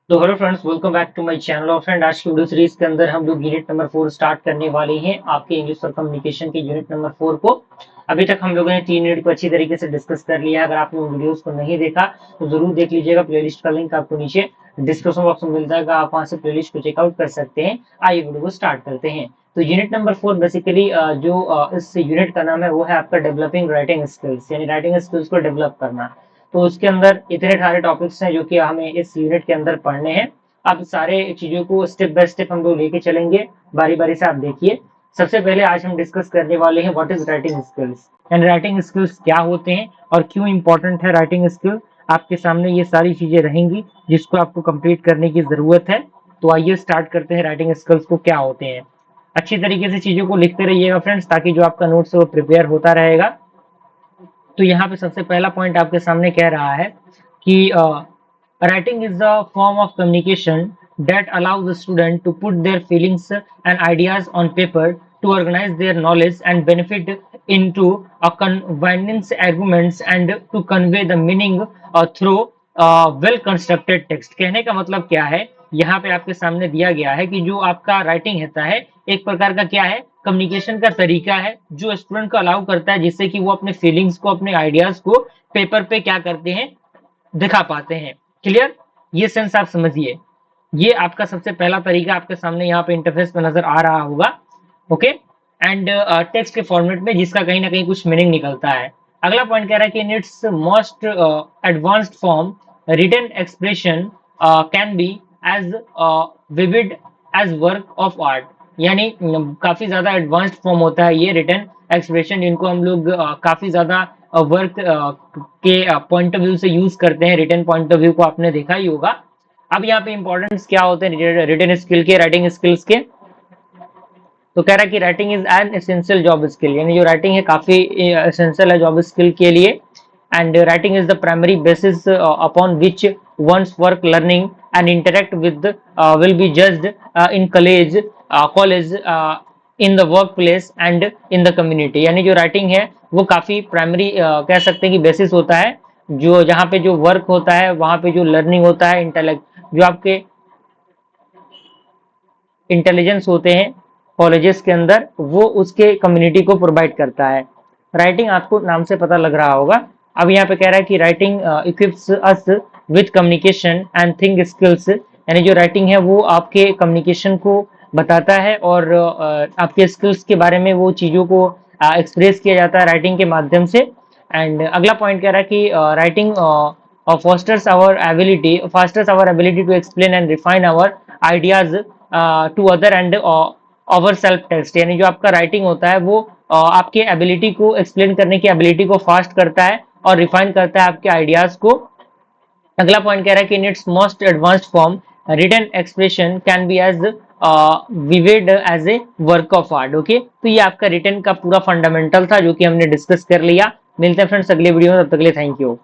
तो hello friends, welcome back to my channel. और friend, आज की वीडियो सीरीज के अंदर हम लोग यूनिट नंबर 4 स्टार्ट करने वाले हैं, आपके इंग्लिश और कम्युनिकेशन के यूनिट नंबर 4 को। अभी तक हम लोगों ने 3 यूनिट को अच्छी तरीके से डिस्कस कर लिया है। अगर आपने उन वीडियोस को नहीं देखा तो जरूर देख लीजिएगा। प्लेलिस्ट का लिंक आपको नीचे डिस्क्रिप्शन बॉक्स में मिल जाएगा, आप वहां से प्लेलिस्ट को चेकआउट कर सकते हैं। आइए वीडियो को स्टार्ट करते हैं। तो यूनिट नंबर 4 बेसिकली इस यूनिट का नाम है वो है आपका डेवलपिंग राइटिंग स्किल्स, यानी राइटिंग स्किल्स को डेवलप करना। तो उसके अंदर इतने सारे टॉपिक्स हैं जो कि हमें इस यूनिट के अंदर पढ़ने हैं। अब सारे चीजों को स्टेप बाय स्टेप हम लोग लेके चलेंगे, बारी बारी से आप देखिए। सबसे पहले आज हम डिस्कस करने वाले हैं what is writing skills, and writing skills क्या होते हैं और क्यों इंपॉर्टेंट है राइटिंग स्किल। आपके सामने ये सारी चीजें रहेंगी जिसको आपको कंप्लीट करने की जरूरत है। तो आइए स्टार्ट करते हैं राइटिंग स्किल्स को क्या होते हैं। अच्छी तरीके से चीजों को लिखते रहिएगा फ्रेंड्स, ताकि जो आपका नोट्स है वो प्रिपेयर होता रहेगा। तो यहाँ पे सबसे पहला पॉइंट आपके सामने कह रहा है कि writing is a form of communication that allows the student to put their feelings and ideas on paper, to organize their knowledge and benefit into a convenience arguments, and to convey the meaning through well constructed text। कहने का मतलब क्या है, यहाँ पे आपके सामने दिया गया है कि जो आपका राइटिंग होता है एक प्रकार का क्या है, कम्युनिकेशन का तरीका है जो स्टूडेंट को अलाउ करता है, जिससे कि वो अपने फीलिंग्स को, अपने आइडियाज को पेपर पे क्या करते हैं, दिखा पाते हैं। क्लियर, ये सेंस आप समझिए। ये आपका सबसे पहला तरीका आपके सामने यहाँ पे इंटरफेस पे नजर आ रहा होगा। ओके, एंड टेक्स्ट के फॉर्मेट में जिसका कहीं ना कहीं कुछ मीनिंग निकलता है। अगला पॉइंट कह रहा है कि in its most advanced form written expression can be as vivid as work of art. यानी काफी ज्यादा एडवांस्ड फॉर्म होता है ये रिटन एक्सप्रेशन, जिनको हम लोग काफी ज्यादा वर्क के पॉइंट ऑफ व्यू से यूज करते हैं। रिटन पॉइंट ऑफ व्यू को आपने देखा ही होगा। अब यहाँ पे इंपॉर्टेंस क्या होते हैं रिटन स्किल के, राइटिंग स्किल्स के। तो कह रहा है कि writing is an essential job skill, यानी जो राइटिंग है काफी एसेंशियल है जॉब स्किल के लिए। And writing is the primary basis upon which one's work learning and interact with will be judged in college in the workplace and in the community. यानी जो writing है वो काफी primary कह सकते हैं कि बेसिस होता है, जो जहाँ पे जो वर्क होता है वहां पे जो लर्निंग होता है, इंटेलेक्ट जो आपके इंटेलिजेंस होते हैं कॉलेजेस के अंदर, वो उसके कम्युनिटी को प्रोवाइड करता है। राइटिंग आपको नाम से पता लग रहा होगा। अब यहाँ पे कह रहा है कि writing equips us with communication and think skills. यानी जो राइटिंग है वो आपके कम्युनिकेशन को बताता है और आपके स्किल्स के बारे में वो चीजों को एक्सप्रेस किया जाता है राइटिंग के माध्यम से। एंड अगला पॉइंट कह रहा है कि writing fosters our ability to explain and refine our ideas to other and our self text। यानी जो आपका राइटिंग होता है वो आपके एबिलिटी को एक्सप्लेन करने की एबिलिटी को फास्ट करता है और रिफाइन करता है आपके आइडियाज को। अगला पॉइंट कह रहा है कि in its most advanced form written expression can be as vivid as a work of art. Okay, तो ये आपका रिटन का पूरा फंडामेंटल था जो कि हमने डिस्कस कर लिया। मिलते हैं फ्रेंड्स अगले वीडियो में, तब तक के लिए थैंक यू।